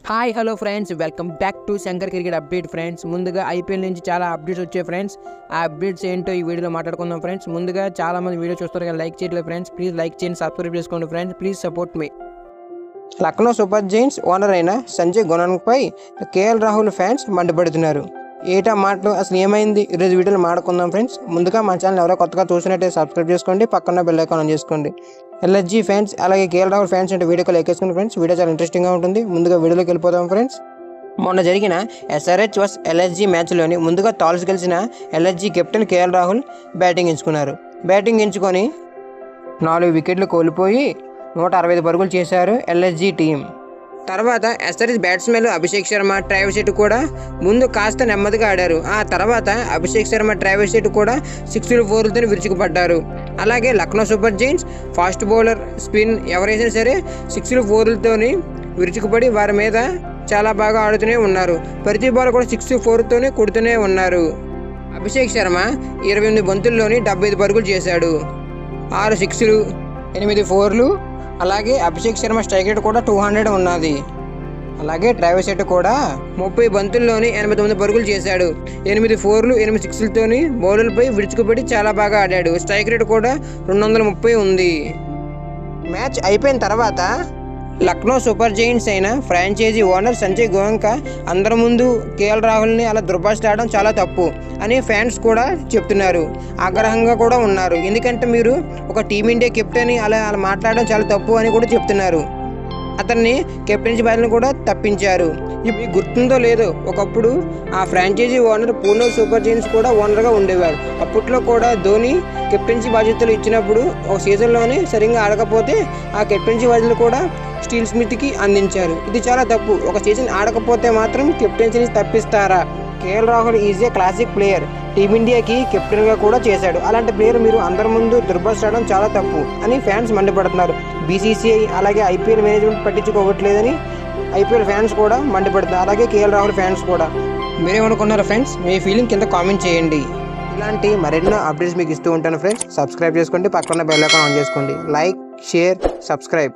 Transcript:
Hi hello friends, welcome back to Shankar cricket update friends. ముందుగా IPL నుంచి చాలా updates వచ్చాయి ఫ్రెండ్స్. ఆ అప్డేట్స్ ఏంటో ఈ వీడియోలో మాట్లాడుకుందాం ఫ్రెండ్స్. ముందుగా చాలా మంది వీడియో చూస్తారు కదా, లైక్ చేయట్లేదు ఫ్రెండ్స్. ప్లీజ్ లైక్ చేయండి, సబ్స్క్రైబ్ చేసుకోండి friends. Please support me. Lucknow super Giants owner అయిన సంజయ్ గోయన్పై కేఎల్ రాహుల్ ఫ్యాన్స్ మండిపడుతున్నారు. ఏటా మాటలు అసలు ఏమైంది ఈరోజు వీడియోలో మాట్లాడుకుందాం ఫ్రెండ్స్. ముందుగా మా ఛానల్ ఎవరో కొత్తగా చూసినట్టే సబ్స్క్రైబ్ చేసుకోండి, పక్కన బెల్ ఐకాన్ ఆన్ చేసుకోండి. ఎల్ఎస్జీ ఫ్యాన్స్ అలాగే కేఎల్ రాహుల్ ఫ్యాన్స్ అంటే వీడియోకి లైక్ చేసుకోండి ఫ్రెండ్స్. వీడియో చాలా ఇంట్రెస్టింగ్గా ఉంటుంది. ముందుగా వీడియోలోకి వెళ్ళిపోదాం ఫ్రెండ్స్. మొన్న జరిగిన ఎస్ఆర్హెచ్ వర్సెస్ ఎల్ఎస్జీ మ్యాచ్లోని ముందుగా టాస్ గెలిచిన LSG captain KL Rahul batting ఎంచుకొని 4 వికెట్లు కోల్పోయి 165 పరుగులు చేశారు ఎల్ఎస్జీ టీం. తర్వాత SRH batsmen Abhishek Sharma, Travis head కూడా ముందు కాస్త నెమ్మదిగా ఆడారు. ఆ తర్వాత అభిషేక్ శర్మ, ట్రావిస్ హెడ్ కూడా 6లు 4లతో విరుచుకుపడ్డారు. అలాగే Lucknow super Giants fast bowler, spin ఎవరైనా సరే 6లు 4లతో విరుచుకుపడి వారి మీద చాలా బాగా ఆడుతూనే ఉన్నారు. ప్రతి బాల్ కూడా 6, 4తోనే కొడుతూనే ఉన్నారు. అభిషేక్ శర్మ 28 బంతుల్లోని 75 పరుగులు చేశాడు. 6 6లు, 8 4లు. అలాగే అభిషేక్ శర్మ స్ట్రైక్ రేట్ కూడా 200 ఉన్నది. అలాగే ట్రావిస్ హెడ్ కూడా 30 బంతుల్లోని 89 పరుగులు చేశాడు. 8 4లు, 8 6లతోని బౌలర్లపై విరుచుకుపడి చాలా బాగా ఆడాడు. స్ట్రైక్ రేట్ కూడా 230 ఉంది. మ్యాచ్ అయిపోయిన తర్వాత లక్నో సూపర్ జైంట్స్ అయిన ఫ్రాంచైజీ ఓనర్ సంజయ్ గోయన్కా అందరి ముందు కేఎల్ రాహుల్ని అలా దుర్భాషలాడడం చాలా తప్పు అని ఫ్యాన్స్ కూడా చెప్తున్నారు. ఆగ్రహంగా కూడా ఉన్నారు. ఎందుకంటే మీరు ఒక టీమిండియా కెప్టెన్ అలా మాట్లాడడం చాలా తప్పు అని కూడా చెప్తున్నారు. అతన్ని కెప్టెన్సీ బాధ్యతను కూడా తప్పించారు. ఇప్పుడు గుర్తుందో లేదో, ఒకప్పుడు ఆ franchisee owner Pune Super Giants కూడా ఓనర్గా ఉండేవాడు. అప్పట్లో కూడా ధోని కెప్టెన్సీ బాధ్యతలు ఇచ్చినప్పుడు ఒక సీజన్లోనే సరిగ్గా ఆడకపోతే ఆ కెప్టెన్సీ బాధ్యతలు కూడా స్టీవ్ స్మిత్కి అందించారు. ఇది చాలా తప్పు. ఒక సీజన్ ఆడకపోతే మాత్రం కెప్టెన్సీని తప్పిస్తారా? KL Rahul is a classic player. టీమిండియాకి కెప్టెన్గా కూడా చేశాడు. అలాంటి ప్లేయర్ మీరు అందరి ముందు దుర్భాషించడం చాలా తప్పు అని ఫ్యాన్స్ మండిపడుతున్నారు. బీసీసీఐ అలాగే ఐపీఎల్ మేనేజ్మెంట్ పట్టించుకోవట్లేదని ఐపీఎల్ ఫ్యాన్స్ కూడా మండిపడుతున్నారు. అలాగే కేఎల్ రాహుల్ ఫ్యాన్స్ కూడా. మీరేమనుకున్నారు ఫ్రెండ్స్? మీ ఫీలింగ్ కింద కామెంట్ చేయండి. ఇలాంటి మరెన్నో అప్డేట్స్ మీకు ఇస్తూ ఉంటాను ఫ్రెండ్స్. సబ్స్క్రైబ్ చేసుకోండి, పక్కన బెల్ ఐకాన్ ఆన్ చేసుకోండి. Like, share, subscribe.